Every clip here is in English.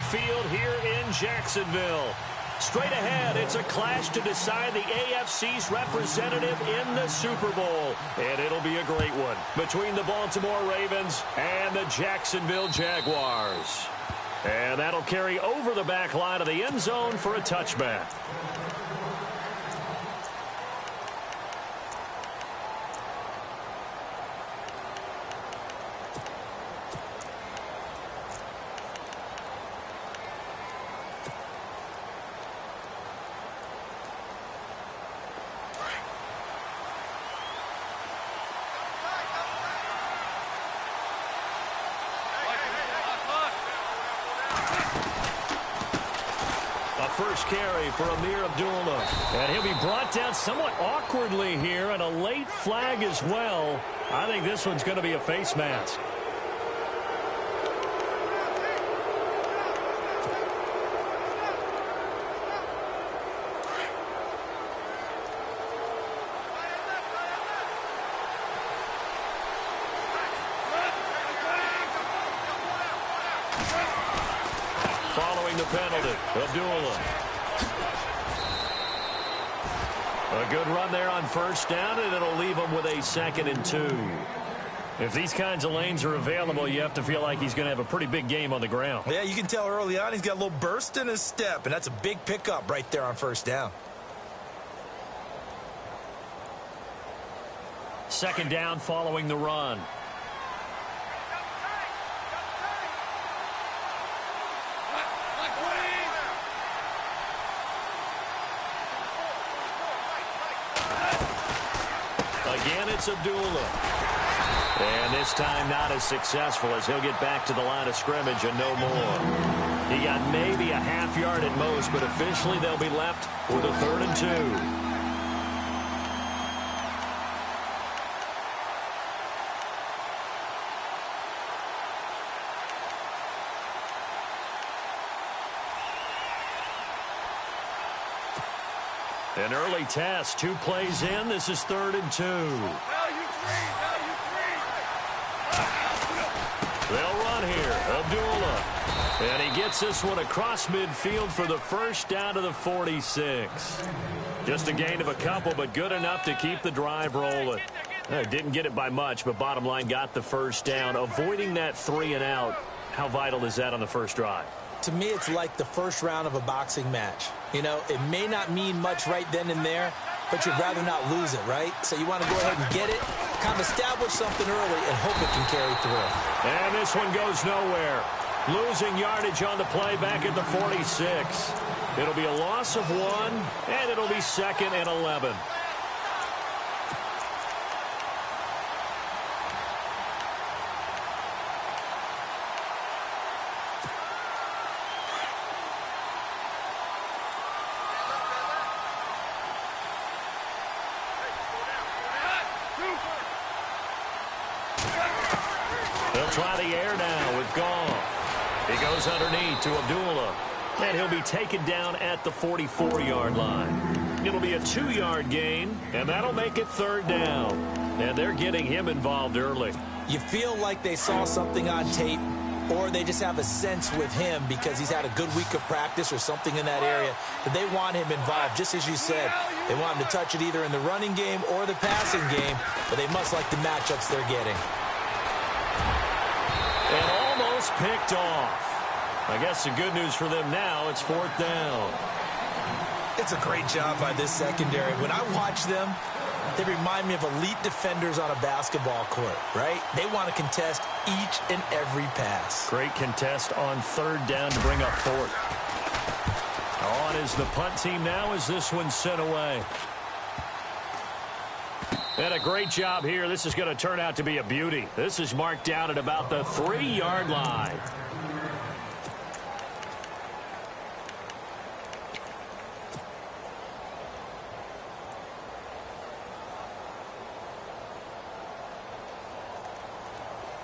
Field here in Jacksonville. Straight ahead, it's a clash to decide the AFC's representative in the Super Bowl. And it'll be a great one between the Baltimore Ravens and the Jacksonville Jaguars. And that'll carry over the back line of the end zone for a touchback. First carry for Amir Abdullah. And he'll be brought down somewhat awkwardly here, and a late flag as well. I think this one's going to be a face mask. Following the penalty, Abdullah. A good run there on first down, and it'll leave him with a 2nd and 2. If these kinds of lanes are available, you have to feel like he's going to have a pretty big game on the ground. Yeah, you can tell early on he's got a little burst in his step, and that's a big pickup right there on first down. 2nd down following the run. Again, it's Abdullah. And this time not as successful as he'll get back to the line of scrimmage and no more. He got maybe a half yard at most, but officially they'll be left with a 3rd and 2. An early test, 2 plays in. This is 3rd and 2. They'll run here. Abdullah. And he gets this one across midfield for the first down to the 46. Just a gain of a couple, but good enough to keep the drive rolling. Didn't get it by much, but bottom line got the first down. Avoiding that 3 and out. How vital is that on the first drive? To me, it's like the first round of a boxing match. You know, it may not mean much right then and there, but you'd rather not lose it, right? So you want to go ahead and get it, kind of establish something early, and hope it can carry through. And this one goes nowhere. Losing yardage on the play back at the 46. It'll be a loss of 1, and it'll be 2nd and 11. They'll try the air now with Goff. He goes underneath to Abdullah. And he'll be taken down at the 44-yard line. It'll be a 2-yard gain, and that'll make it 3rd down. And they're getting him involved early. You feel like they saw something on tape, or they just have a sense with him because he's had a good week of practice or something in that area that they want him involved, just as you said. They want him to touch it either in the running game or the passing game, but they must like the matchups they're getting. And almost picked off. I guess the good news for them now, it's 4th down. It's a great job by this secondary. When I watch them, they remind me of elite defenders on a basketball court, right? They want to contest each and every pass. Great contest on 3rd down to bring up 4th. On is the punt team now as this one's sent away. And a great job here. This is going to turn out to be a beauty. This is marked out at about the 3-yard line.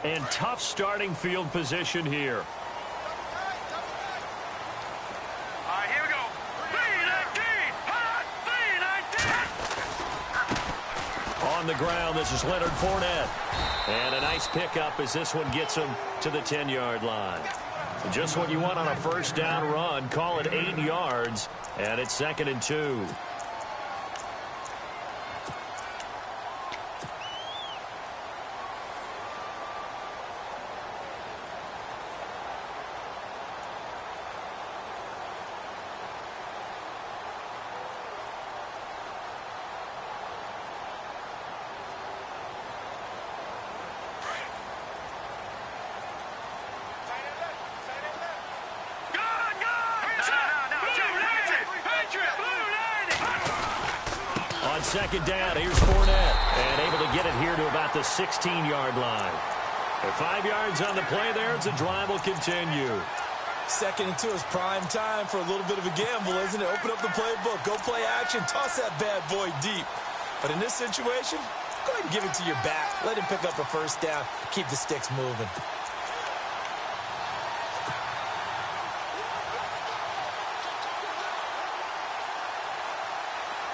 And tough starting field position here. On the ground, this is Leonard Fournette. And a nice pickup as this one gets him to the 10-yard line. Just what you want on a first down run. Call it 8 yards, and it's 2nd and 2. On 2nd down, here's Fournette, and able to get it here to about the 16-yard line. At 5 yards on the play there, the drive will continue. 2nd and 2 is prime time for a little bit of a gamble, isn't it? Open up the playbook, go play action, toss that bad boy deep. But in this situation, go ahead and give it to your back. Let him pick up a first down, keep the sticks moving.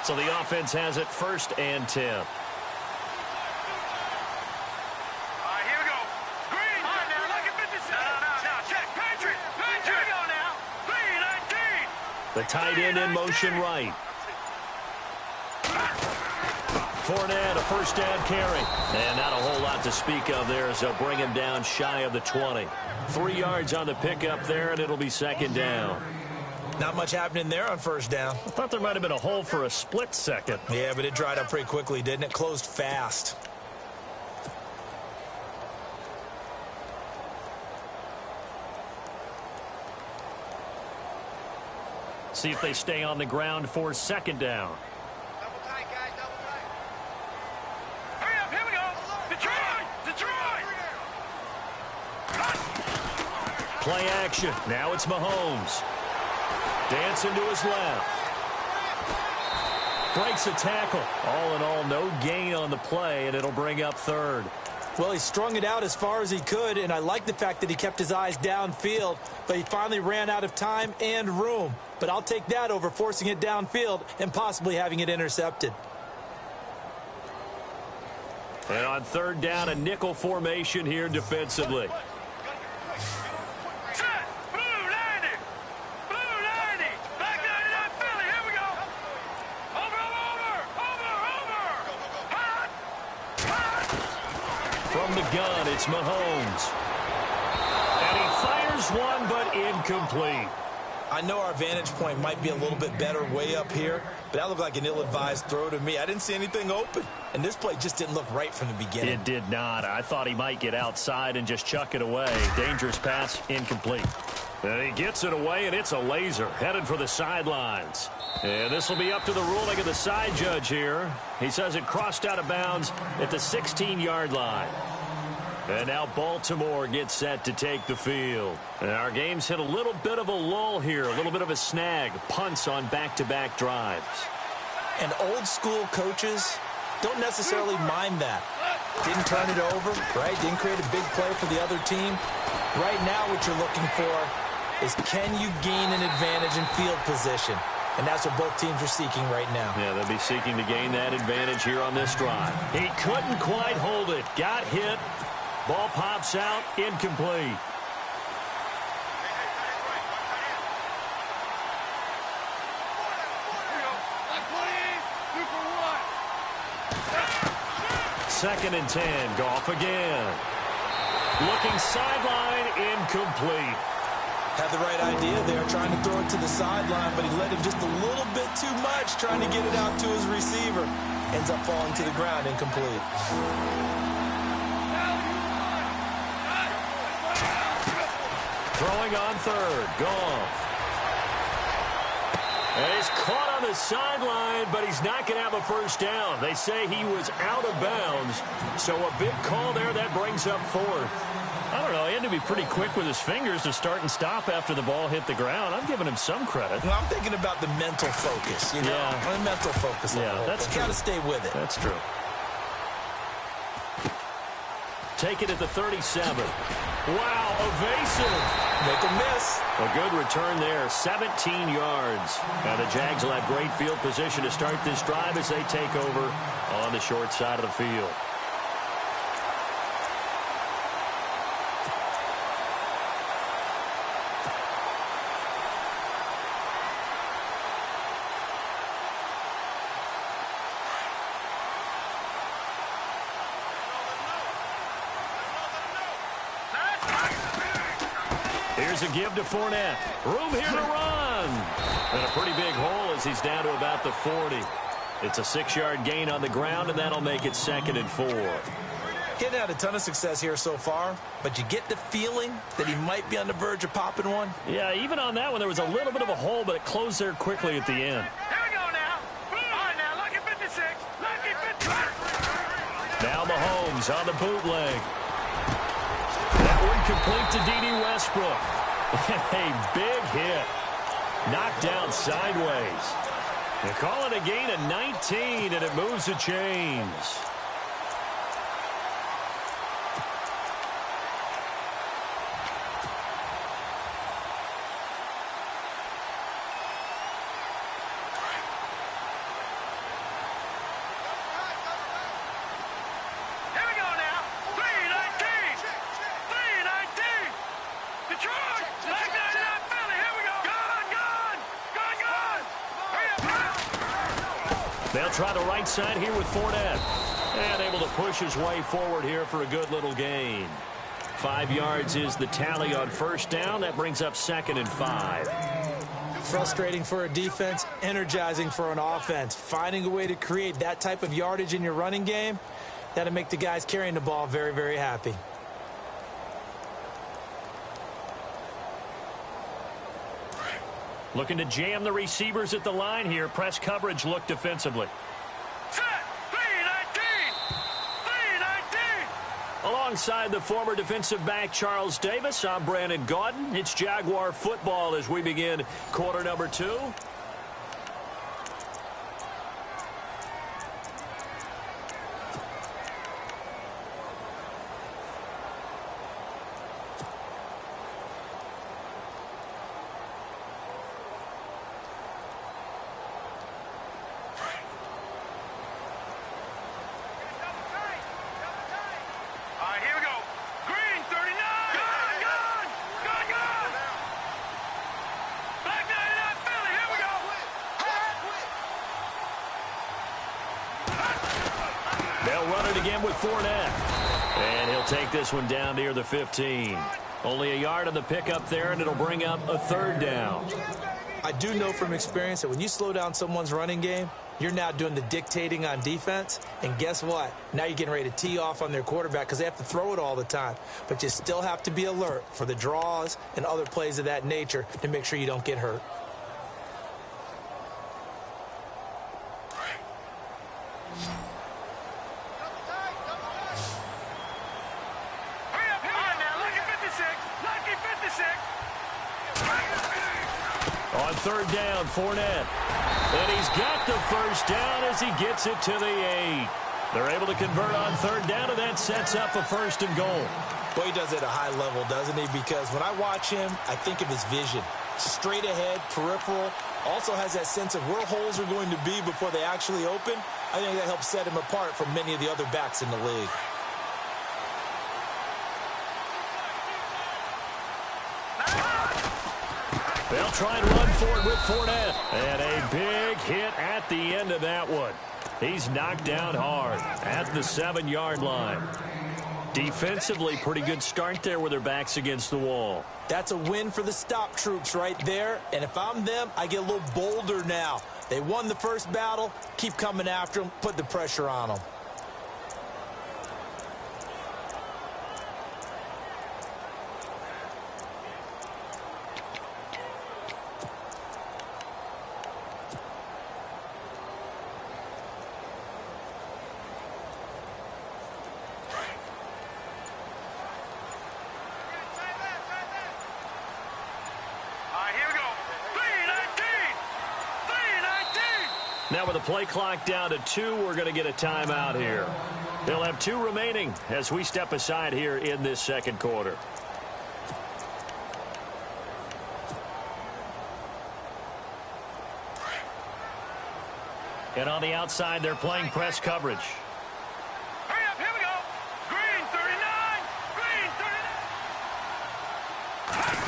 So the offense has it 1st and 10. All right, here we go. Green. All right, now, look at 56. No, check. Patriot. Here we go now. 3-19. The tight end in motion right. Fournette, a first down carry. And not a whole lot to speak of there as they'll bring him down shy of the 20. 3 yards on the pickup there, and it'll be 2nd down. Not much happening there on first down. I thought there might have been a hole for a split second. Yeah, but it dried up pretty quickly, didn't it? Closed fast. See if they stay on the ground for 2nd down. Double tight, guys, double tight. Hurry up, here we go. Detroit. Play action. Now it's Mahomes. Dancing to his left. Breaks a tackle. All in all, no gain on the play, and it'll bring up 3rd. Well, he strung it out as far as he could, and I like the fact that he kept his eyes downfield, but he finally ran out of time and room. But I'll take that over forcing it downfield and possibly having it intercepted. And on 3rd down, a nickel formation here defensively. From the gun, it's Mahomes. And he fires one, but incomplete. I know our vantage point might be a little bit better way up here, but that looked like an ill-advised throw to me. I didn't see anything open, and this play just didn't look right from the beginning. It did not. I thought he might get outside and just chuck it away. Dangerous pass, incomplete. And he gets it away, and it's a laser, headed for the sidelines. And this will be up to the ruling of the side judge here. He says it crossed out of bounds at the 16-yard line. And now Baltimore gets set to take the field. And our game's hit a little bit of a lull here, a little bit of a snag. Punts on back-to-back drives. And old-school coaches don't necessarily mind that. Didn't turn it over, right? Didn't create a big play for the other team. Right now what you're looking for is can you gain an advantage in field position? And that's what both teams are seeking right now. Yeah, they'll be seeking to gain that advantage here on this drive. He couldn't quite hold it. Got hit. Ball pops out. Incomplete. Second and 10. Goff again. Looking sideline. Incomplete. Had the right idea there, trying to throw it to the sideline, but he let him just a little bit too much, trying to get it out to his receiver. Ends up falling to the ground, incomplete. Throwing on third. Goff. And he's caught on the sideline, but he's not going to have a first down. They say he was out of bounds, so a big call there that brings up fourth. I don't know. He had to be pretty quick with his fingers to start and stop after the ball hit the ground. I'm giving him some credit. Well, I'm thinking about the mental focus, you know? Yeah. The mental focus. Yeah, that's true. Got to stay with it. That's true. Take it at the 37. Wow, evasive. Make a miss. A good return there, 17 yards. And the Jags will have great field position to start this drive as they take over on the short side of the field. Here's a give to Fournette. Room here to run. And a pretty big hole as he's down to about the 40. It's a 6-yard gain on the ground, and that'll make it 2nd and 4. Getting had a ton of success here so far, but you get the feeling that he might be on the verge of popping one. Yeah, even on that one, there was a little bit of a hole, but it closed there quickly at the end. Here we go now. All right, now, lucky 56. Lucky 56. Now Mahomes on the bootleg. That one complete to D.D. Westbrook. A big hit. Knocked down sideways. They call it a gain of 19, and it moves the chains. Here we go now. 319. 319. Detroit. Back 99 Philly. Here we go. Gone, gone. Gone, gone. Hurry up, hurry up. They'll try the right side here with Fournette. And able to push his way forward here for a good little gain. 5 yards is the tally on first down. That brings up 2nd and 5. Frustrating for a defense, energizing for an offense. Finding a way to create that type of yardage in your running game, that'll make the guys carrying the ball very, very happy. Looking to jam the receivers at the line here. Press coverage look defensively. Set. 319. 319. Alongside the former defensive back Charles Davis, I'm Brandon Gaudin. It's Jaguar football as we begin quarter number 2. All right, here we go. Green, 39. Gone, gone. Gone, gone. Black 99 Philly. Here we go. They'll run it again with Fournette. And he'll take this one down near the 15. Only a yard on the pickup there, and it'll bring up a 3rd down. I do know from experience that when you slow down someone's running game, you're now doing the dictating on defense. And guess what? Now you're getting ready to tee off on their quarterback because they have to throw it all the time. But you still have to be alert for the draws and other plays of that nature to make sure you don't get hurt. Hurry up, hurry up. Now, lucky 56. Lucky 56. On 3rd down, Fournette. And he's got the first down as he gets it to the 8. They're able to convert on 3rd down, and that sets up a 1st and goal. Boy, he does it at a high level, doesn't he? Because when I watch him, I think of his vision. Straight ahead, peripheral. Also has that sense of where holes are going to be before they actually open. I think that helps set him apart from many of the other backs in the league. They'll try and run for it with Fournette. And a big hit at the end of that one. He's knocked down hard at the 7-yard line. Defensively, pretty good start there with their backs against the wall. That's a win for the stop troops right there. And if I'm them, I get a little bolder now. They won the first battle. Keep coming after them. Put the pressure on them. Now with the play clock down to 2, we're going to get a timeout here. They'll have 2 remaining as we step aside here in this 2nd quarter. And on the outside, they're playing press coverage. Hurry up, here we go. Green 39. Green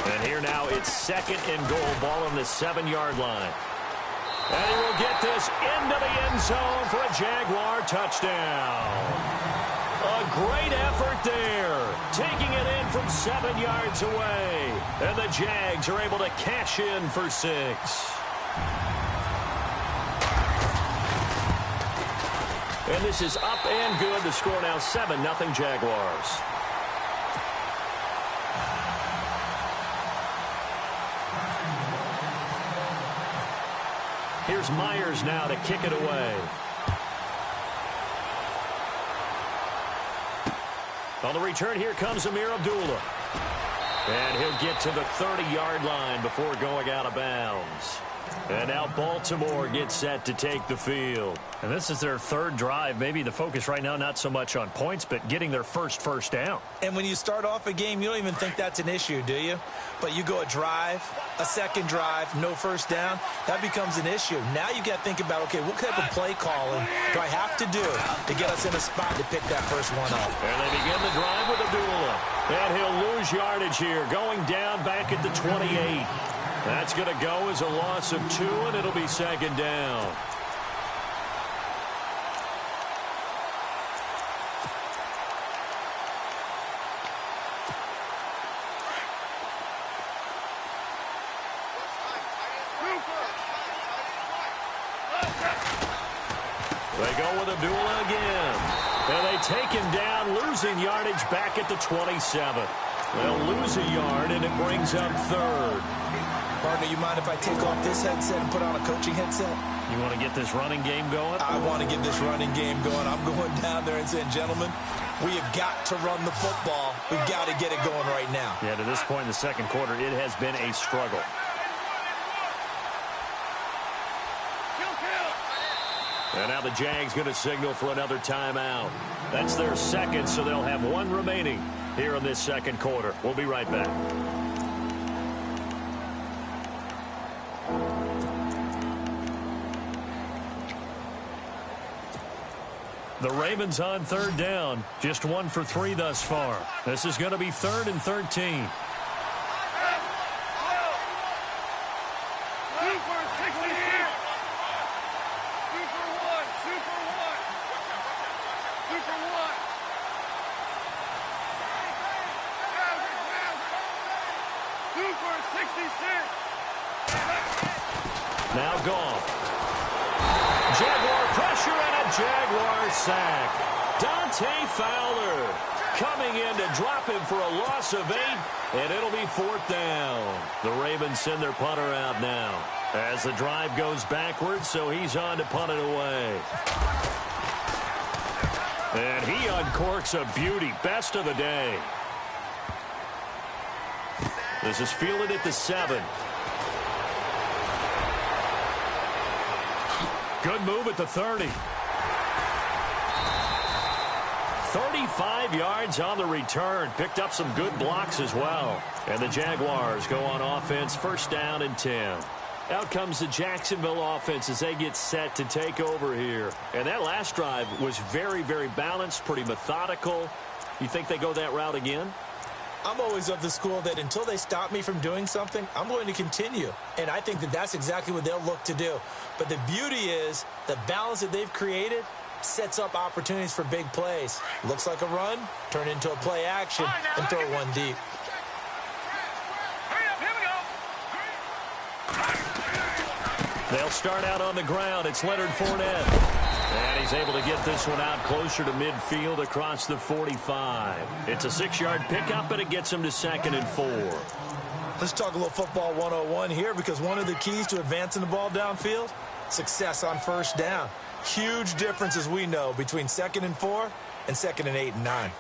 39. And here now it's 2nd and goal. Ball on the 7-yard line. And he will get this into the end zone for a Jaguar touchdown. A great effort there. Taking it in from 7 yards away. And the Jags are able to cash in for 6. And this is up and good. The score now 7-0 Jaguars. Here's Myers now to kick it away. On the return, here comes Amir Abdullah. And he'll get to the 30-yard line before going out of bounds. And now Baltimore gets set to take the field. And this is their third drive. Maybe the focus right now not so much on points, but getting their first down. And when you start off a game, you don't even think that's an issue, do you? But you go a drive, a second drive, no first down, that becomes an issue. Now you got to think about, okay, what type of play calling do I have to do to get us in a spot to pick that first one up? And they begin the drive with Abdullah. And he'll lose yardage here, going down back at the 28. That's going to go as a loss of 2, and it'll be second down. They go with Abdullah again. And they take him down, losing yardage back at the 27. They'll lose a yard, and it brings up third. Partner, you mind if I take off this headset and put on a coaching headset? You want to get this running game going? I want to get this running game going. I'm going down there and saying, gentlemen, we have got to run the football. We've got to get it going right now. Yeah, to this point in the second quarter, it has been a struggle. And now the Jags going to signal for another timeout. That's their second, so they'll have 1 remaining here in this second quarter. We'll be right back. The Ravens on third down. Just 1 for 3 thus far. This is going to be 3rd and 13. Now gone. Jaguar pressure and a Jaguar sack. Dante Fowler coming in to drop him for a loss of 8, and it'll be 4th down. The Ravens send their punter out now as the drive goes backwards, so he's on to punt it away. And he uncorks a beauty. Best of the day. This is fielded at the 7. Good move at the 30. 35 yards on the return. Picked up some good blocks as well. And the Jaguars go on offense, 1st down and 10. Out comes the Jacksonville offense as they get set to take over here. And that last drive was very, very balanced, pretty methodical. You think they go that route again? I'm always of the school that until they stop me from doing something, I'm going to continue. And I think that that's exactly what they'll look to do. But the beauty is the balance that they've created sets up opportunities for big plays. Looks like a run, turn into a play action, and throw one deep. They'll start out on the ground. It's Leonard Fournette. And he's able to get this one out closer to midfield across the 45. It's a 6-yard pickup, and it gets him to 2nd and 4. Let's talk a little football 101 here, because one of the keys to advancing the ball downfield, success on 1st down. Huge difference, as we know, between 2nd and 4 and 2nd and 8 and 9.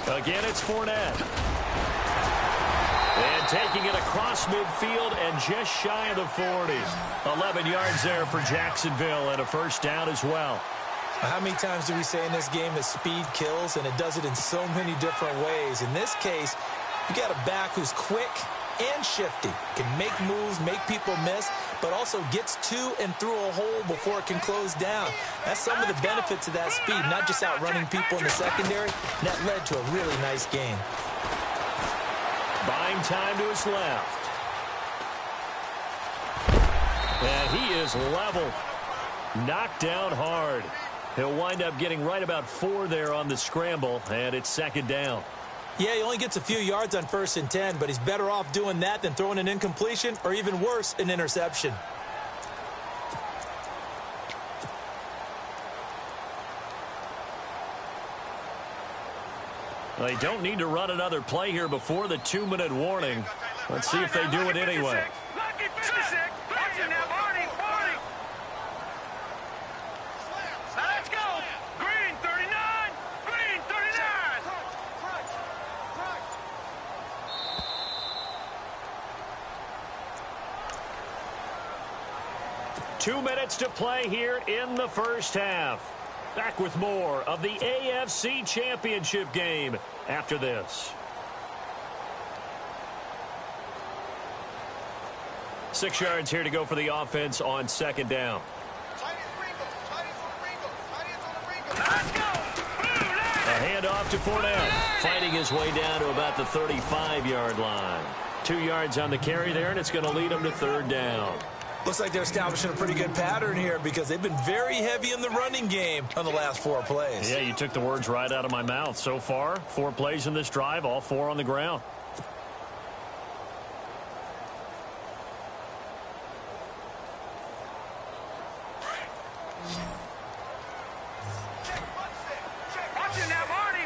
Again, it's Fournette. And taking it across midfield and just shy of the 40. 11 yards there for Jacksonville and a 1st down as well. How many times do we say in this game that speed kills, and it does it in so many different ways? In this case, you got a back who's quick, and shifty. Can make moves, make people miss, but also gets to and through a hole before it can close down. That's some of the benefits of that speed, not just outrunning people in the secondary. And that led to a really nice game. Buying time to his left. And he is level. Knocked down hard. He'll wind up getting right about 4 there on the scramble, and it's second down. Yeah, he only gets a few yards on 1st and 10, but he's better off doing that than throwing an incompletion or even worse, an interception. They don't need to run another play here before the 2-minute warning. Let's see if they do it anyway. Lucky 56. Watching now, Barney. Now let's go. Green 39. Green 39. 2 minutes to play here in the first half. Back with more of the AFC Championship game after this. 6 yards here to go for the offense on second down. Let's go. A handoff to Fournette, fighting his way down to about the 35-yard line. 2 yards on the carry there, and it's going to lead him to third down. Looks like they're establishing a pretty good pattern here because they've been very heavy in the running game on the last 4 plays. Yeah, you took the words right out of my mouth. So far, 4 plays in this drive, all 4 on the ground. Watching now, Barney.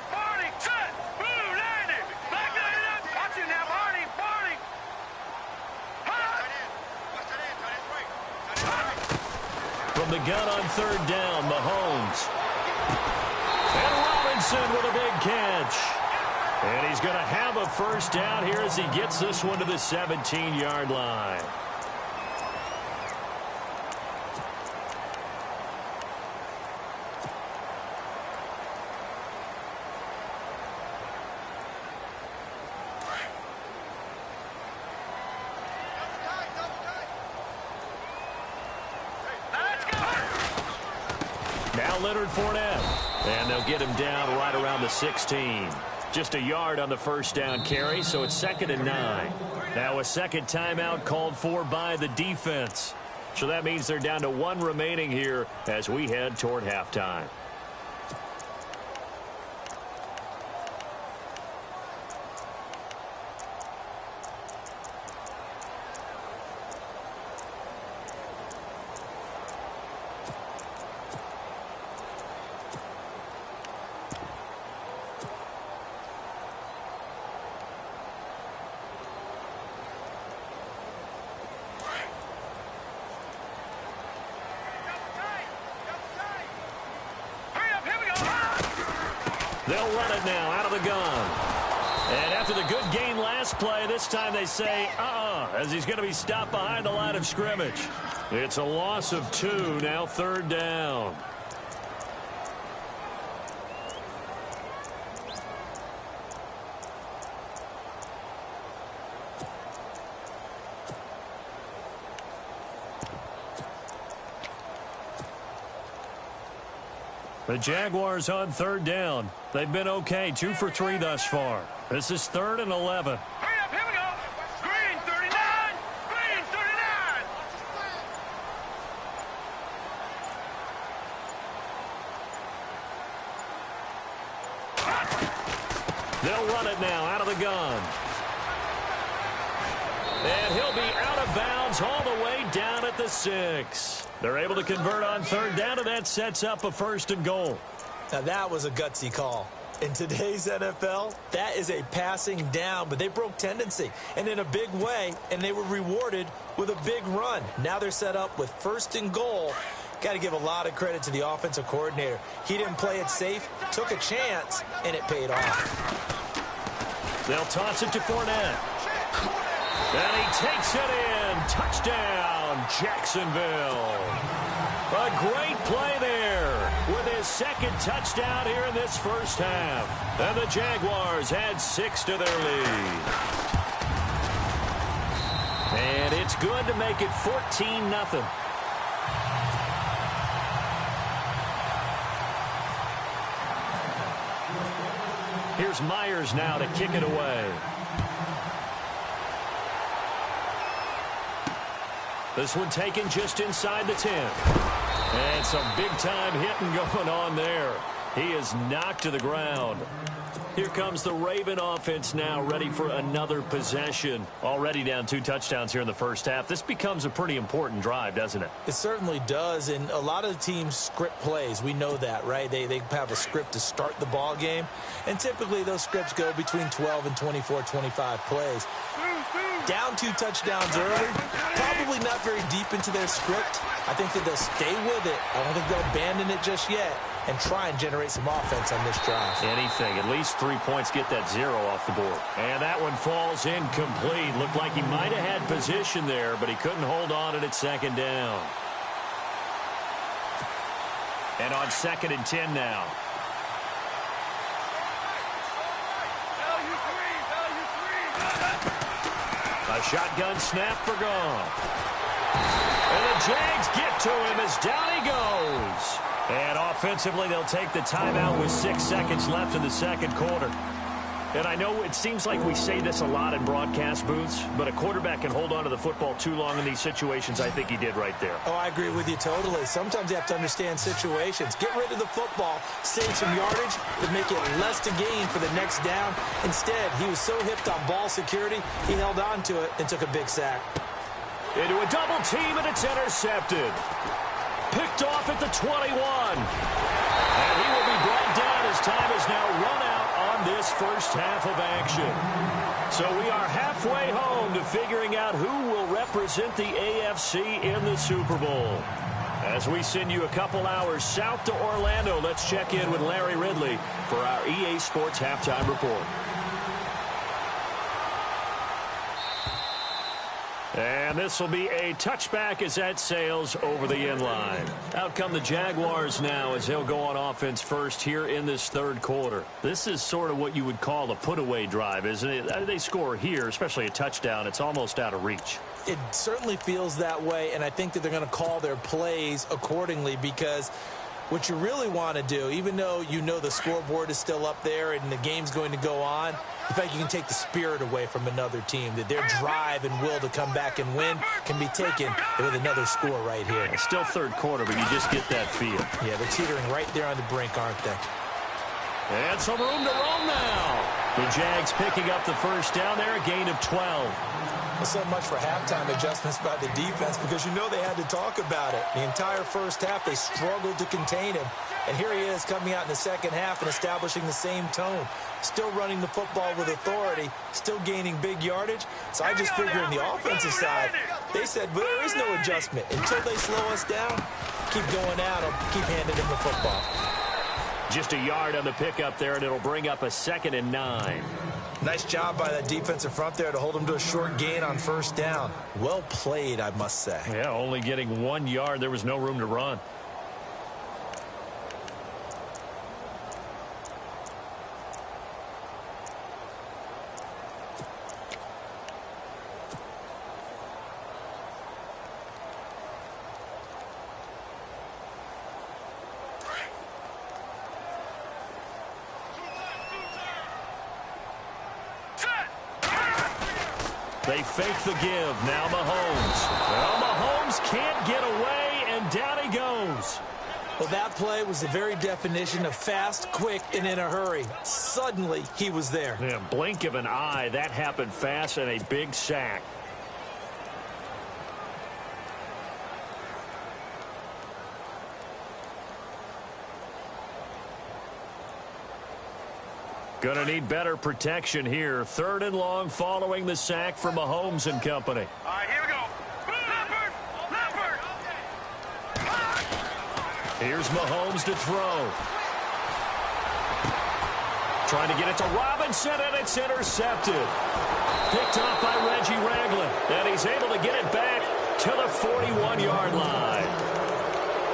Set. Boom, landed. Back it up. Watching now, Barney. From the gun on third down, Mahomes. And Robinson with a big catch. And he's going to have a first down here as he gets this one to the 17-yard line. Now Leonard Fournette. And they'll get him down right around the 16. Just a yard on the first down carry, so it's 2nd and 9. Now a second timeout called for by the defense. So that means they're down to 1 remaining here as we head toward halftime. They'll run it now out of the gun. And after the good gain last play, this time they say, as he's going to be stopped behind the line of scrimmage. It's a loss of 2, now third down. The Jaguars on third down. They've been okay, 2 for 3 thus far. This is 3rd and 11. Hurry up, here we go. Green 39. Green 39. They'll run it now out of the gun. And he'll be out of bounds all the way down at the 6. They're able to convert on third down, and that sets up a 1st and goal. Now that was a gutsy call. In today's NFL, that is a passing down, but they broke tendency and in a big way, and they were rewarded with a big run. Now they're set up with 1st and goal. Got to give a lot of credit to the offensive coordinator. He didn't play it safe, took a chance, and it paid off. They'll toss it to Fournette. And he takes it in. Touchdown, Jacksonville. A great play there with his 2nd touchdown here in this first half. And the Jaguars add 6 to their lead. it's good to make it 14-0. Here's Myers now to kick it away. This one taken just inside the 10. And some big-time hitting going on there. He is knocked to the ground. Here comes the Raven offense now, ready for another possession. Already down 2 touchdowns here in the first half. This becomes a pretty important drive, doesn't it? It certainly does, and a lot of teams script plays. We know that, right? They have a script to start the ball game, and typically those scripts go between 12 and 24, 25 plays. Down 2 touchdowns early, probably not very deep into their script. I think that they'll stay with it. I don't think they'll abandon it just yet and try and generate some offense on this drive. Anything. At least 3 points, get that 0 off the board. And that one falls incomplete. Looked like he might have had position there, but he couldn't hold on at second down. And on 2nd and 10 now. A shotgun snap for Goff. And the Jags get to him as down he goes. And offensively, they'll take the timeout with 6 seconds left in the second quarter. And I know it seems like we say this a lot in broadcast booths, but a quarterback can hold on to the football too long in these situations. I think he did right there. Oh, I agree with you totally. Sometimes you have to understand situations. Get rid of the football, save some yardage, but make it less to gain for the next down. Instead, he was so hipped on ball security, he held on to it and took a big sack. Into a double team, and it's intercepted. Picked off at the 21. And he will be brought down as time is now run out on this first half of action. So we are halfway home to figuring out who will represent the AFC in the Super Bowl. As we send you a couple hours south to Orlando, let's check in with Larry Ridley for our EA Sports Halftime Report. And this will be a touchback as that sails over the end line. Out come the Jaguars now as they'll go on offense first here in this third quarter. This is sort of what you would call a put-away drive, isn't it? They score here, especially a touchdown. It's almost out of reach. It certainly feels that way, and I think that they're going to call their plays accordingly because what you really want to do, even though you know the scoreboard is still up there and the game's going to go on, in fact, you can take the spirit away from another team, that their drive and will to come back and win can be taken with another score right here. It's still third quarter, but you just get that feel. Yeah, they're teetering right there on the brink, aren't they? And some room to roam now. The Jags picking up the first down there, a gain of 12. Well, so much for halftime adjustments by the defense because you know they had to talk about it. The entire first half, they struggled to contain him. And here he is coming out in the second half and establishing the same tone. Still running the football with authority, still gaining big yardage. So I just figure on the offensive side, they said, well, there is no adjustment. Until they slow us down, keep going at them, keep handing them the football. Just a yard on the pickup there, and it'll bring up a 2nd and 9. Nice job by that defensive front there to hold them to a short gain on first down. Well played, I must say. Yeah, only getting 1 yard. There was no room to run. They fake the give. Now Mahomes. Well, Mahomes can't get away, and down he goes. Well, that play was the very definition of fast, quick, and in a hurry. Suddenly, he was there. Yeah, blink of an eye. That happened fast, and a big sack. Gonna need better protection here. 3rd and long following the sack from Mahomes and company. All right, here we go. Leopard! Here's Mahomes to throw. Trying to get it to Robinson, and it's intercepted. Picked off by Reggie Ragland, and he's able to get it back to the 41-yard line.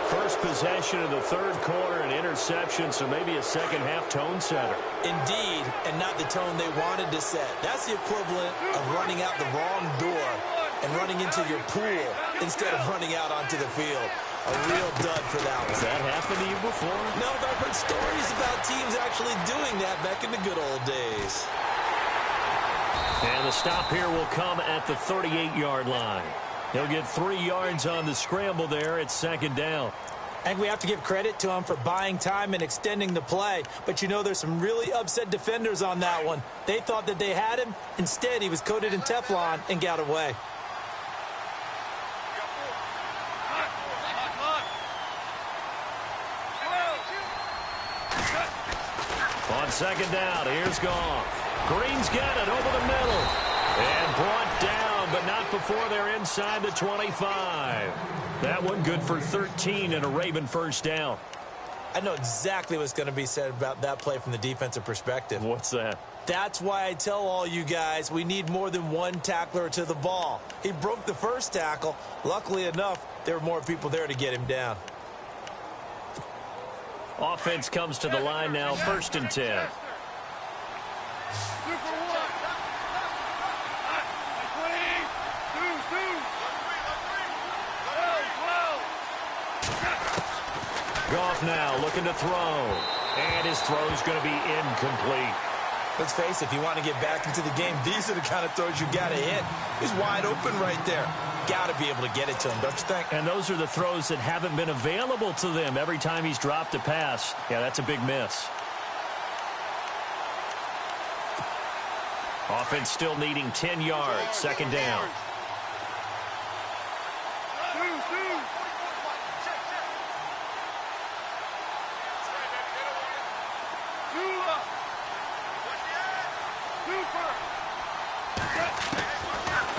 First possession of the third quarter, an interception, so maybe a second-half tone setter. Indeed, and not the tone they wanted to set. That's the equivalent of running out the wrong door and running into your pool instead of running out onto the field. A real dud for that one. Has that happened to you before? No, but I've heard stories about teams actually doing that back in the good old days. And the stop here will come at the 38-yard line. He'll get 3 yards on the scramble there. It's second down. I think we have to give credit to him for buying time and extending the play. But, you know, there's some really upset defenders on that one. They thought that they had him. Instead, he was coated in Teflon and got away. On second down, here's Goff. Green's got it over the middle. And brought down, but not before they're inside the 25. That one good for 13 and a Raven first down. I know exactly what's going to be said about that play from the defensive perspective. What's that? That's why I tell all you guys we need more than one tackler to the ball. He broke the first tackle. Luckily enough, there were more people there to get him down. Offense comes to the line now, 1st and 10. Goff now looking to throw. And his throw's going to be incomplete. Let's face it, if you want to get back into the game, these are the kind of throws you got to hit. He's wide open right there. Got to be able to get it to him, don't you think? And those are the throws that haven't been available to them every time he's dropped a pass. Yeah, that's a big miss. Offense still needing 10 yards. Second down.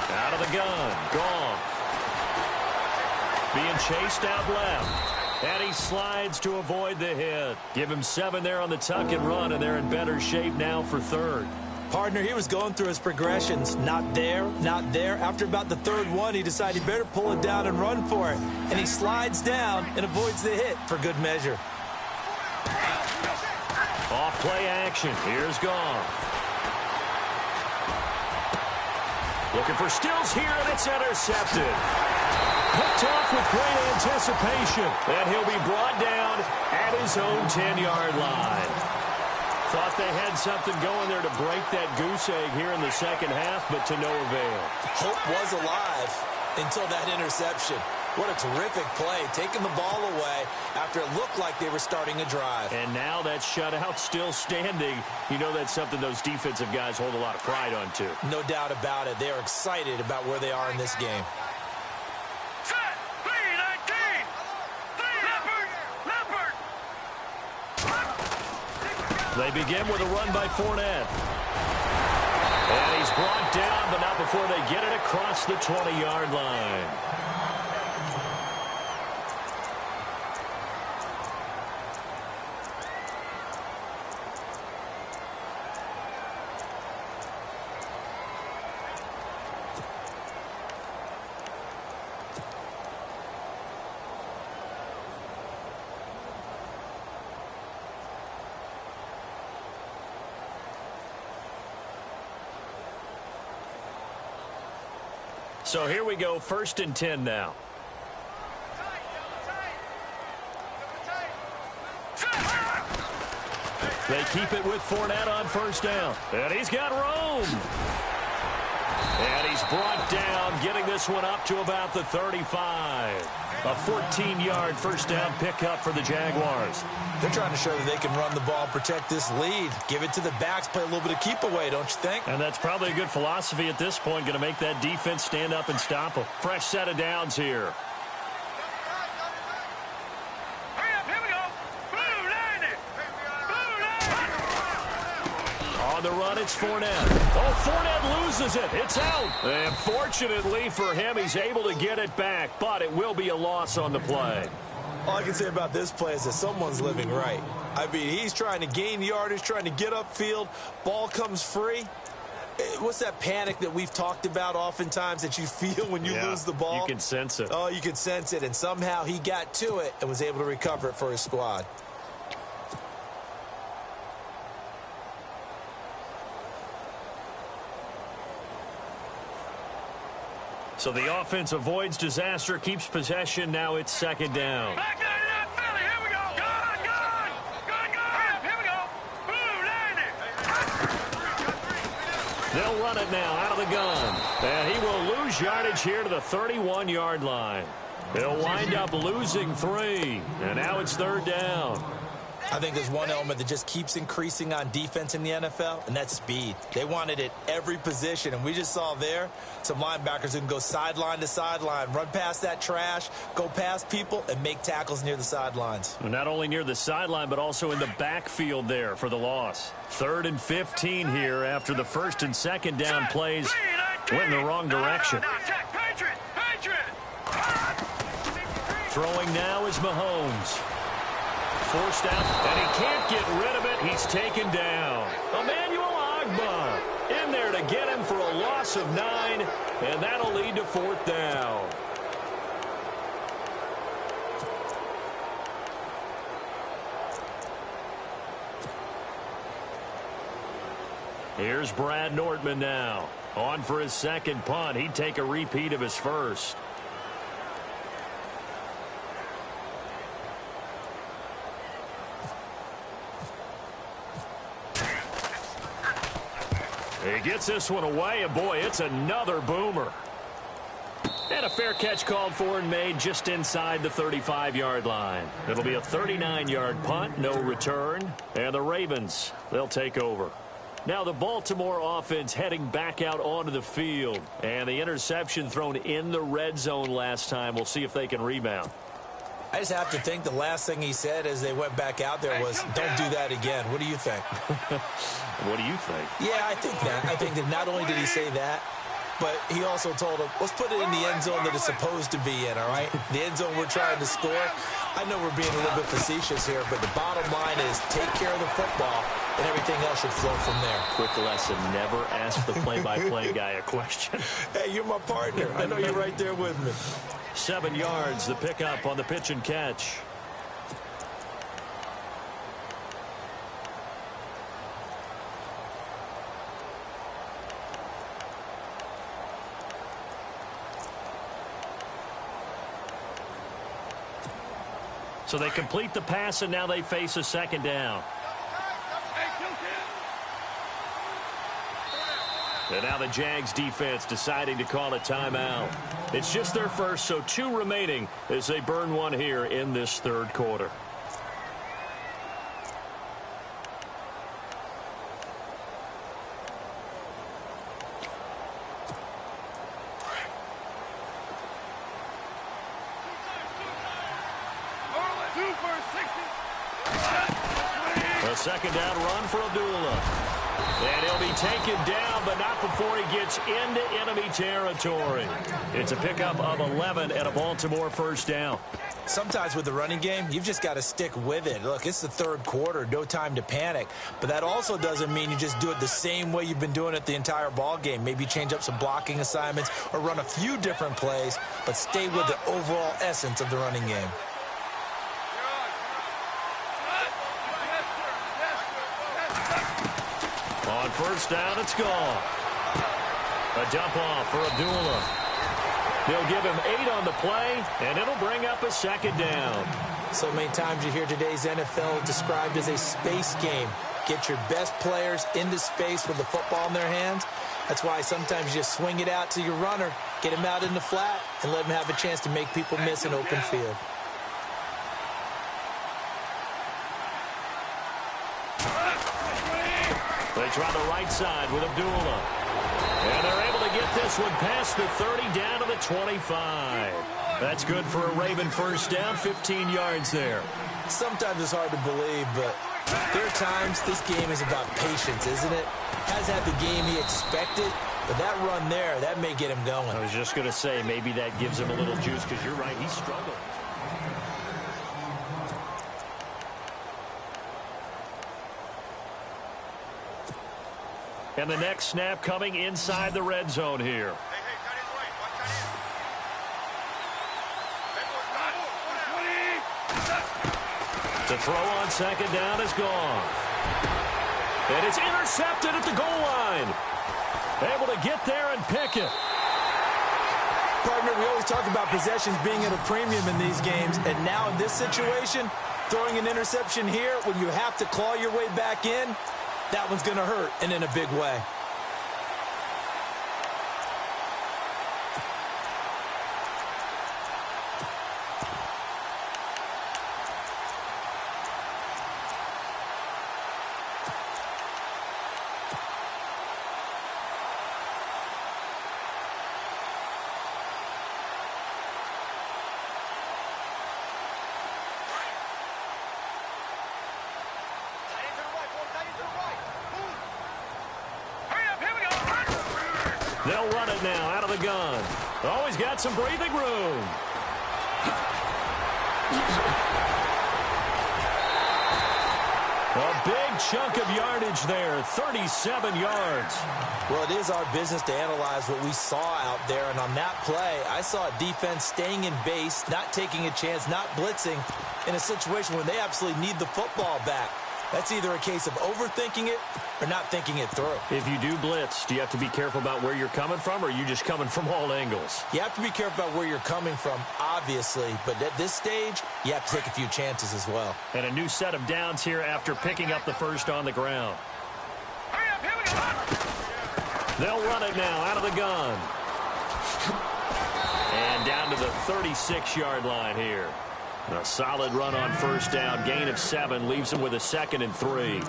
Out of the gun. Goff. Being chased out left. And he slides to avoid the hit. Give him 7 there on the tuck and run, and they're in better shape now for third. Partner, he was going through his progressions. Not there, not there. After about the third one, he decided he better pull it down and run for it. And he slides down and avoids the hit for good measure. Off play action. Here's Goff. Looking for Stills here, and it's intercepted. Picked off with great anticipation. And he'll be brought down at his own 10-yard line. Thought they had something going there to break that goose egg here in the second half, but to no avail. Hope was alive until that interception. What a terrific play, taking the ball away after it looked like they were starting a drive. And now that shutout still standing. You know that's something those defensive guys hold a lot of pride on, too. No doubt about it. They're excited about where they are in this game. They begin with a run by Fournette. And he's brought down, but not before they get it across the 20-yard line. So here we go, 1st and 10 now. They keep it with Fournette on 1st down. And he's got room. And he's brought down, getting this one up to about the 35. A 14-yard 1st down pickup for the Jaguars. They're trying to show that they can run the ball, protect this lead. Give it to the backs, play a little bit of keep away, don't you think? And that's probably a good philosophy at this point, going to make that defense stand up and stop them. Fresh set of downs here. On the run, it's Fournette. Oh, Fournette loses it. It's out. And fortunately for him, he's able to get it back, but it will be a loss on the play. All I can say about this play is that someone's living right. I mean, he's trying to gain yardage, trying to get upfield. Ball comes free. What's that panic that we've talked about oftentimes that you feel when you lose the ball? You can sense it. Oh, you can sense it. And somehow he got to it and was able to recover it for his squad. So the offense avoids disaster, keeps possession. Now it's second down. Back 99 Philly, here we go. Gone, gone. Gone, gone. Here we go. Boom, landed. They'll run it now out of the gun. And he will lose yardage here to the 31-yard line. They'll wind up losing 3. And now it's third down. I think there's one element that just keeps increasing on defense in the NFL, and that's speed. They want it at every position, and we just saw there some linebackers who can go sideline to sideline, run past that trash, go past people, and make tackles near the sidelines. Not only near the sideline, but also in the backfield there for the loss. 3rd and 15 here after the first and second down plays went in the wrong direction. Throwing now is Mahomes. Forced out, and he can't get rid of it. He's taken down. Emmanuel Ogbah in there to get him for a loss of 9, and that'll lead to 4th down. Here's Brad Nortman now. On for his second punt. He'd take a repeat of his first. He gets this one away, and boy, it's another boomer. And a fair catch called for and made just inside the 35-yard line. It'll be a 39-yard punt, no return. And the Ravens, they'll take over. Now the Baltimore offense heading back out onto the field. And the interception thrown in the red zone last time. We'll see if they can rebound. I just have to think the last thing he said as they went back out there was, don't do that again. What do you think? What do you think? Yeah, I think that. I think that not only did he say that, but he also told him, let's put it in the end zone that it's supposed to be in, all right? The end zone we're trying to score. I know we're being a little bit facetious here, but the bottom line is take care of the football, and everything else should flow from there. Quick lesson, never ask the play-by-play guy a question. Hey, you're my partner. I know you're right there with me. 7 yards, the pickup on the pitch and catch. So they complete the pass, and now they face a second down. And now the Jags defense deciding to call a timeout. It's just their first, so 2 remaining as they burn one here in this third quarter. A second down run for Abdullah. And he'll be taken down, but not before he gets into enemy territory. It's a pickup of 11 and a Baltimore first down. Sometimes with the running game, you've just got to stick with it. Look, it's the third quarter, no time to panic. But that also doesn't mean you just do it the same way you've been doing it the entire ball game. Maybe change up some blocking assignments or run a few different plays, but stay with the overall essence of the running game. On first down, it's gone. A dump off for Abdullah. They'll give him 8 on the play, and it'll bring up a second down. So many times you hear today's NFL described as a space game. Get your best players into space with the football in their hands. That's why sometimes you just swing it out to your runner, get him out in the flat, and let him have a chance to make people miss an open field. They try the right side with Abdullah. And they're able to get this one past the 30 down to the 25. That's good for a Raven first down, 15 yards there. Sometimes it's hard to believe, but there are times this game is about patience, isn't it? Hasn't had the game he expected, but that run there, that may get him going. I was just going to say, maybe that gives him a little juice, because you're right, he's struggling. And the next snap coming inside the red zone here. To throw on second down is gone. And it's intercepted at the goal line. Able to get there and pick it. partner, we always talk about possessions being at a premium in these games, and now in this situation, throwing an interception here when you have to claw your way back in, that one's going to hurt, and in a big way. They'll run it now out of the gun. Always got some breathing room. A big chunk of yardage there, 37 yards. Well, it is our business to analyze what we saw out there, and on that play, I saw a defense staying in base, not taking a chance, not blitzing, in a situation where they absolutely need the football back. That's either a case of overthinking it or not thinking it through. If you do blitz, do you have to be careful about where you're coming from, or are you just coming from all angles? You have to be careful about where you're coming from, obviously, but at this stage, you have to take a few chances as well. And a new set of downs here after picking up the first on the ground. Hurry up, here we go. They'll run it now out of the gun. And down to the 36-yard line here. A solid run on first down, gain of 7, leaves them with a 2nd and 3.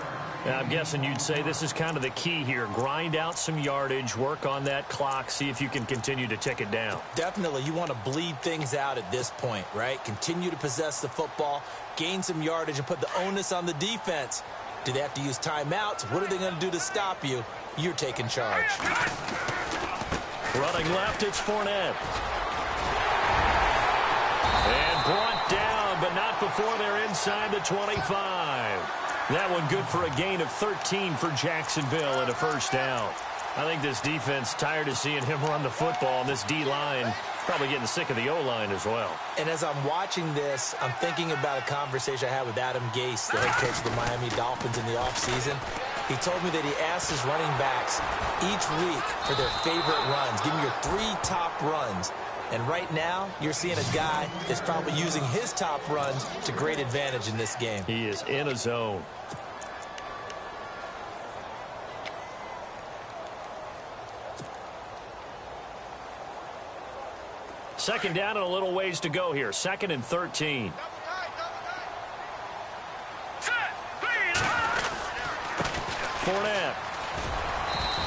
Now, I'm guessing you'd say this is kind of the key here. Grind out some yardage, work on that clock, see if you can continue to tick it down. Definitely, you want to bleed things out at this point, right? Continue to possess the football, gain some yardage, and put the onus on the defense. Do they have to use timeouts? What are they going to do to stop you? You're taking charge. Running left, it's Fournette. And brought down, but not before they're inside the 25. That one good for a gain of 13 for Jacksonville and a first down. I think this defense tired of seeing him run the football, and this D-line probably getting sick of the O-line as well. And as I'm watching this, I'm thinking about a conversation I had with Adam Gase, the head coach of the Miami Dolphins in the offseason. He told me that he asked his running backs each week for their favorite runs. Give me your 3 top runs. And right now, you're seeing a guy that's probably using his top runs to great advantage in this game. He is in a zone. Second down and a little ways to go here. 2nd and 13. Fournette.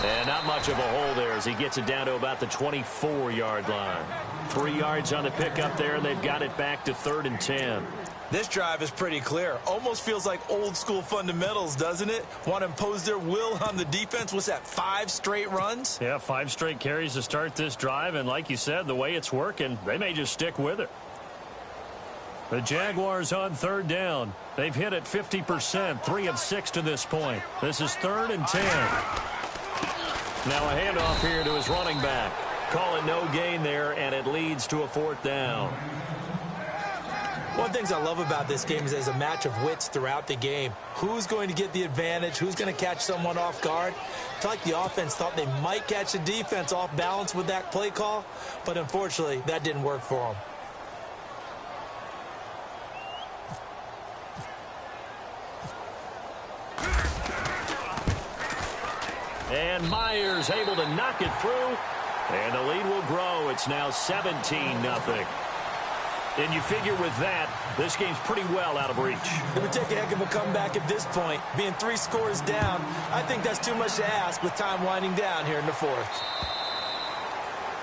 And not much of a hole there as he gets it down to about the 24-yard line. 3 yards on the pickup there, and they've got it back to 3rd and 10. This drive is pretty clear. Almost feels like old-school fundamentals, doesn't it? Want to impose their will on the defense. What's that, 5 straight runs? Yeah, 5 straight carries to start this drive, and like you said, the way it's working, they may just stick with it. The Jaguars on 3rd down. They've hit it 50%, 3 of 6 to this point. This is 3rd and 10. Now a handoff here to his running back. Call it no gain there, and it leads to a 4th down. One of the things I love about this game is there's a match of wits throughout the game. Who's going to get the advantage? Who's going to catch someone off guard? I feel like the offense thought they might catch the defense off balance with that play call, but unfortunately, that didn't work for them. And Myers able to knock it through, and the lead will grow. It's now 17-0. And you figure with that, this game's pretty well out of reach. It would take a heck of a comeback at this point. Being 3 scores down, I think that's too much to ask with time winding down here in the 4th.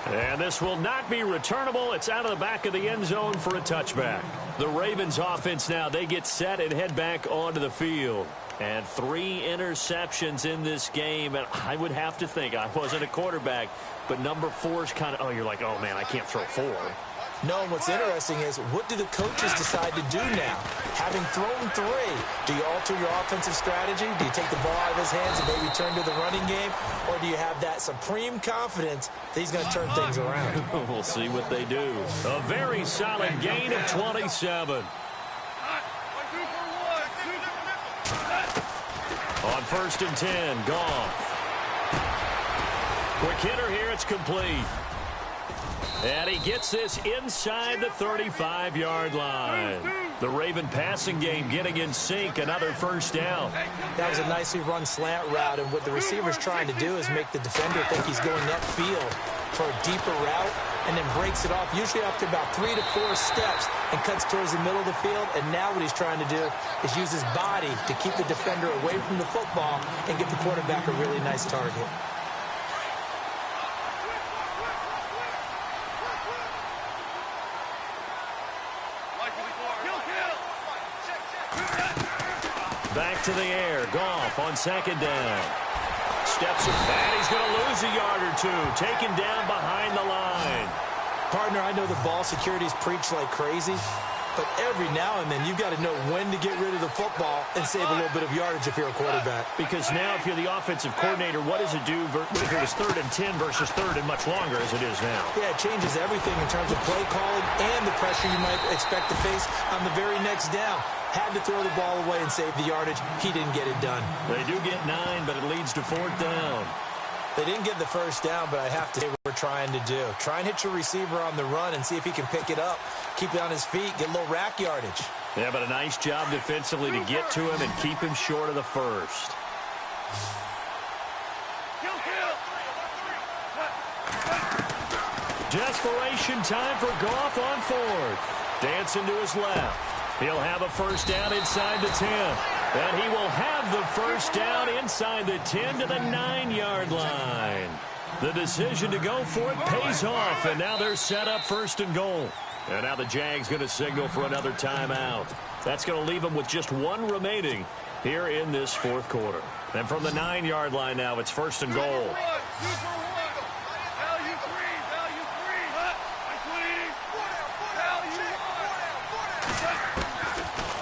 And this will not be returnable. It's out of the back of the end zone for a touchback. The Ravens offense now, they get set and head back onto the field. And 3 interceptions in this game. And I would have to think, I wasn't a quarterback, but number 4 is kind of, oh, you're like, oh, man, I can't throw 4. No, what's interesting is, what do the coaches decide to do now? Having thrown 3, do you alter your offensive strategy? Do you take the ball out of his hands and maybe turn to the running game? Or do you have that supreme confidence that he's going to turn things around? We'll see what they do. A very solid gain of 27. On 1st and 10, Goff. Quick hitter here, it's complete. And he gets this inside the 35-yard line. The Raven passing game getting in sync, another first down. That was a nicely run slant route, and what the receiver's trying to do is make the defender think he's going upfield for a deeper route, and then breaks it off, usually after about 3 to 4 steps, and cuts towards the middle of the field. And now what he's trying to do is use his body to keep the defender away from the football and give the quarterback a really nice target. Back to the air. Goff on second down. Steps it back. He's going to lose a yard or two. Taken down behind the line. Partner, I know the ball security's preached like crazy, but every now and then you've got to know when to get rid of the football and save a little bit of yardage if you're a quarterback. Because now if you're the offensive coordinator, what does it do if it was 3rd and 10 versus 3rd and much longer as it is now? Yeah, it changes everything in terms of play calling and the pressure you might expect to face on the very next down. Had to throw the ball away and save the yardage. He didn't get it done. They do get 9, but it leads to 4th down. They didn't get the first down, but I have to say what we're trying to do. Try and hit your receiver on the run and see if he can pick it up. Keep it on his feet, get a little rack yardage. Yeah, but a nice job defensively to get to him and keep him short of the first. Desperation time for Goff on 4th. Dancing to his left. He'll have a first down inside the 10. And he will have the first down inside the 10 to the 9-yard line. The decision to go for it pays off, and now they're set up 1st and goal. And now the Jags going to signal for another timeout. That's going to leave them with just 1 remaining here in this 4th quarter. And from the 9-yard line now, it's 1st and goal.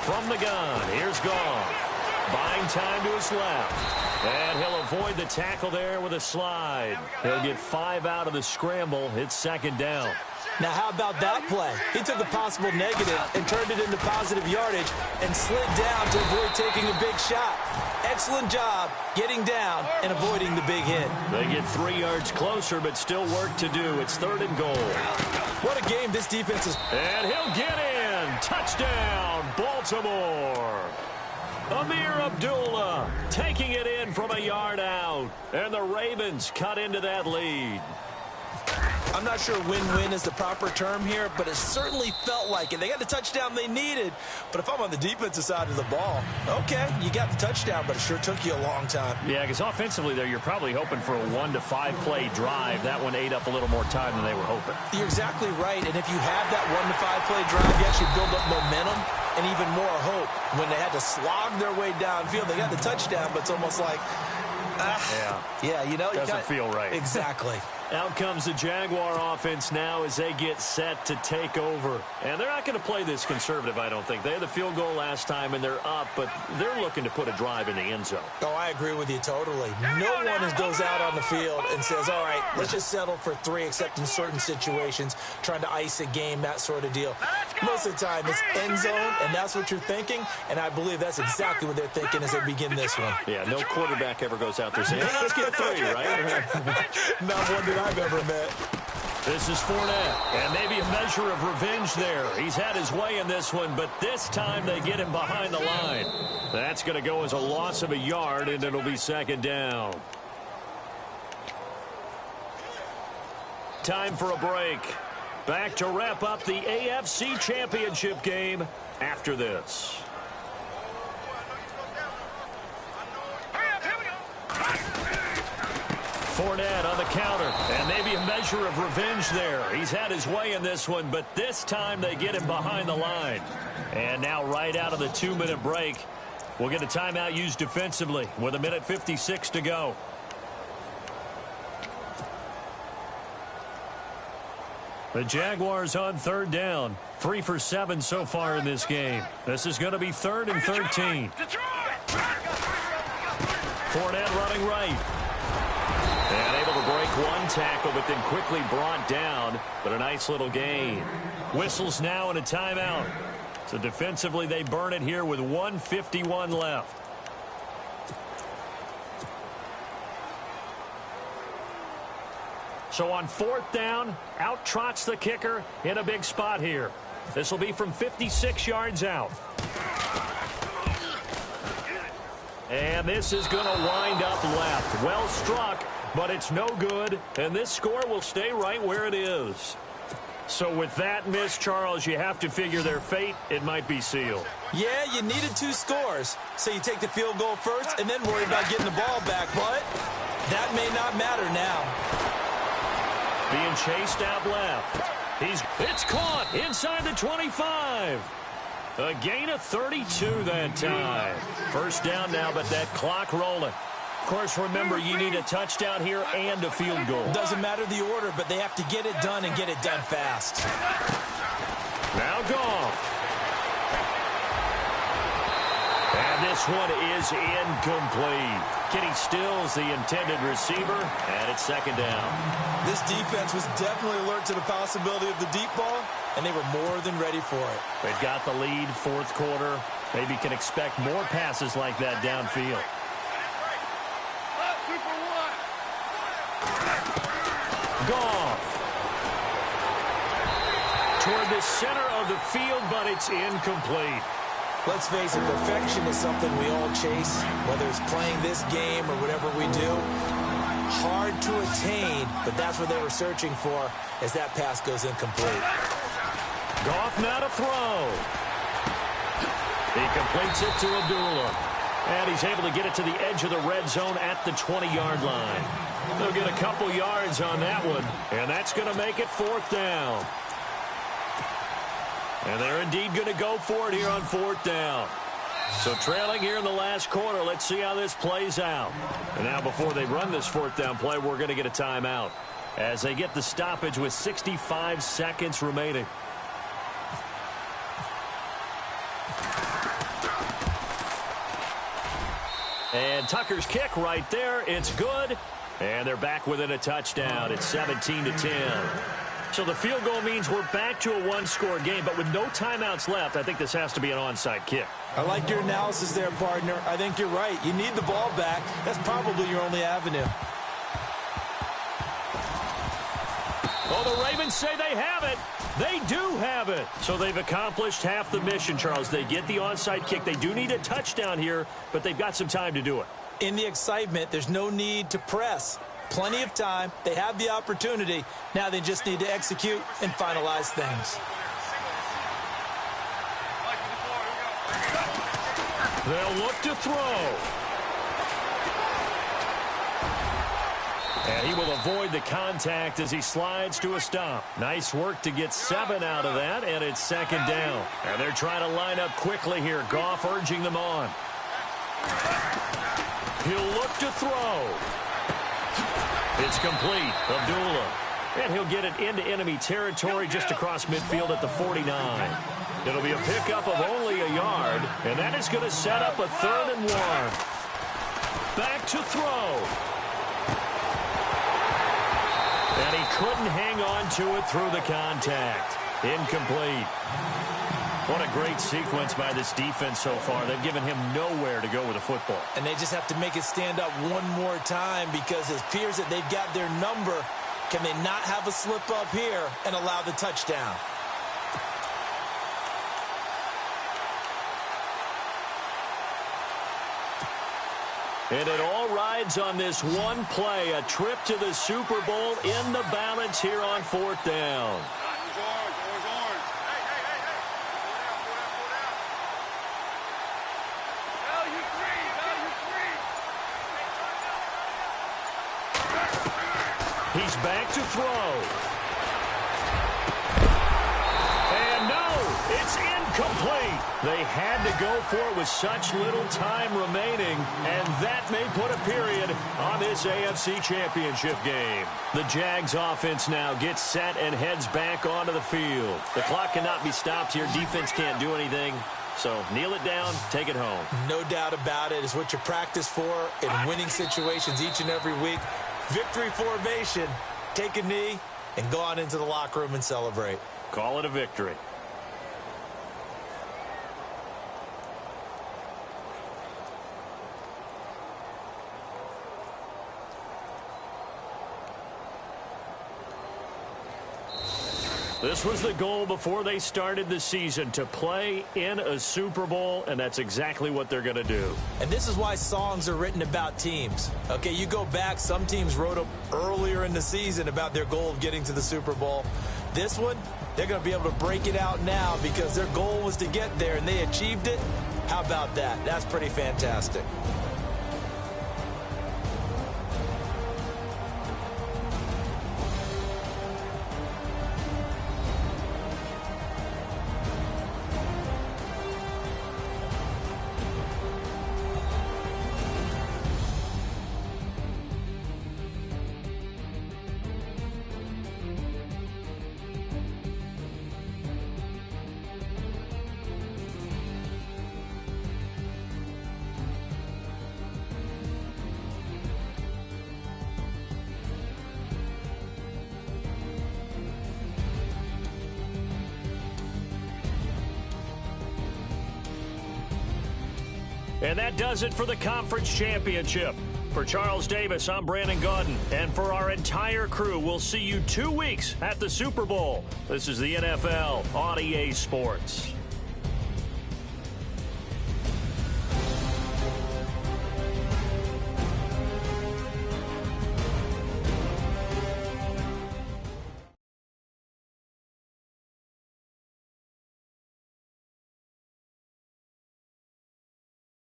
From the gun, here's Goff. Buying time to his left. And he'll avoid the tackle there with a slide. He'll get 5 out of the scramble. It's 2nd down. Now, how about that play? He took a possible negative and turned it into positive yardage and slid down to avoid taking a big shot. Excellent job getting down and avoiding the big hit. They get 3 yards closer, but still work to do. It's 3rd and goal. What a game this defense is. And he'll get in. Touchdown, Baltimore. Amir Abdullah taking it in from a yard out. And the Ravens cut into that lead. I'm not sure win-win is the proper term here, but it certainly felt like it. They got the touchdown they needed, but if I'm on the defensive side of the ball, okay, you got the touchdown, but it sure took you a long time. Yeah, because offensively there, you're probably hoping for a 1 to 5 play drive. That one ate up a little more time than they were hoping. You're exactly right, and if you have that 1 to 5 play drive, you actually build up momentum and even more hope. When they had to slog their way downfield, they got the touchdown, but it's almost like, yeah, you know, doesn't feel right. Exactly. Out comes the Jaguar offense now as they get set to take over. And they're not going to play this conservative, I don't think. They had the field goal last time, and they're up, but they're looking to put a drive in the end zone. Oh, I agree with you totally. No one goes out on the field and says, all right, let's just settle for 3, except in certain situations, trying to ice a game, that sort of deal. Most of the time, it's end zone, and that's what you're thinking, and I believe that's exactly what they're thinking as they begin this one. Yeah, no quarterback ever goes out there saying, hey, let's get 3, right? Not one that I've ever met. This is Fournette, and maybe a measure of revenge there. He's had his way in this one, but this time they get him behind the line. That's going to go as a loss of a yard, and it'll be 2nd down. Time for a break. Back to wrap up the AFC Championship game after this. Fournette on the counter, and maybe a measure of revenge there. He's had his way in this one, but this time they get him behind the line. And now right out of the 2-minute break, we'll get a timeout used defensively with 1:56 to go. The Jaguars on 3rd down. 3 for 7 so far in this game. This is going to be 3rd and 13. Fournette running right. And able to break 1 tackle, but then quickly brought down. But a nice little gain. Whistles now and a timeout. So defensively, they burn it here with 1:51 left. So on 4th down, out trots the kicker in a big spot here. This will be from 56 yards out. And this is going to wind up left. Well struck, but it's no good. And this score will stay right where it is. So with that miss, Charles, you have to figure their fate. It might be sealed. Yeah, you needed 2 scores. So you take the field goal first and then worry about getting the ball back. But that may not matter now. Being chased out left. It's caught inside the 25. A gain of 32 that time. First down now, but that clock rolling. Of course, remember, you need a touchdown here and a field goal. Doesn't matter the order, but they have to get it done and get it done fast. Now Goff. And this one is incomplete. Kenny Stills, the intended receiver, and it's 2nd down. This defense was definitely alert to the possibility of the deep ball, and they were more than ready for it. They've got the lead, 4th quarter. Maybe can expect more passes like that downfield. Goff. Toward the center of the field, but it's incomplete. Let's face it, perfection is something we all chase, whether it's playing this game or whatever we do. Hard to attain, but that's what they were searching for as that pass goes incomplete. Goff now to throw. He completes it to Abdullah. And he's able to get it to the edge of the red zone at the 20-yard line. They'll get a couple yards on that one, and that's going to make it 4th down. And they're indeed going to go for it here on 4th down. So trailing here in the last quarter, let's see how this plays out. And now before they run this 4th down play, we're going to get a timeout as they get the stoppage with 65 seconds remaining. And Tucker's kick right there. It's good. And they're back within a touchdown. It's 17-10. So the field goal means we're back to a 1-score game, but with no timeouts left, I think this has to be an onside kick. I like your analysis there, partner. I think you're right. You need the ball back. That's probably your only avenue. Oh, the Ravens say they have it. They do have it. So they've accomplished half the mission, Charles. They get the onside kick. They do need a touchdown here, but they've got some time to do it. In the excitement, there's no need to press. Plenty of time. They have the opportunity. Now they just need to execute and finalize things. They'll look to throw. And he will avoid the contact as he slides to a stop. Nice work to get 7 out of that, and it's 2nd down. And they're trying to line up quickly here. Goff urging them on. He'll look to throw. It's complete. Abdullah. And he'll get it into enemy territory just across midfield at the 49. It'll be a pickup of only a yard, and that is going to set up a 3rd and 1. Back to throw. And he couldn't hang on to it through the contact. Incomplete. What a great sequence by this defense so far. They've given him nowhere to go with the football. And they just have to make it stand up one more time because it appears that they've got their number. Can they not have a slip up here and allow the touchdown? And it all rides on this one play, a trip to the Super Bowl in the balance here on 4th down. He's back to throw. And no, it's incomplete. They had to go for it with such little time remaining, and that may put a period on this AFC Championship game. The Jags offense now gets set and heads back onto the field. The clock cannot be stopped here. Defense can't do anything. So kneel it down, take it home. No doubt about it. It's what you practice for in winning situations each and every week. Victory formation. Take a knee and go on into the locker room and celebrate. Call it a victory. This was the goal before they started the season, to play in a Super Bowl, and that's exactly what they're going to do. And this is why songs are written about teams. Okay, you go back, some teams wrote them earlier in the season about their goal of getting to the Super Bowl. This one, they're going to be able to break it out now because their goal was to get there, and they achieved it. How about that? That's pretty fantastic. And that does it for the conference championship. For Charles Davis, I'm Brandon Gaudin. And for our entire crew, we'll see you 2 weeks at the Super Bowl. This is the NFL on EA Sports.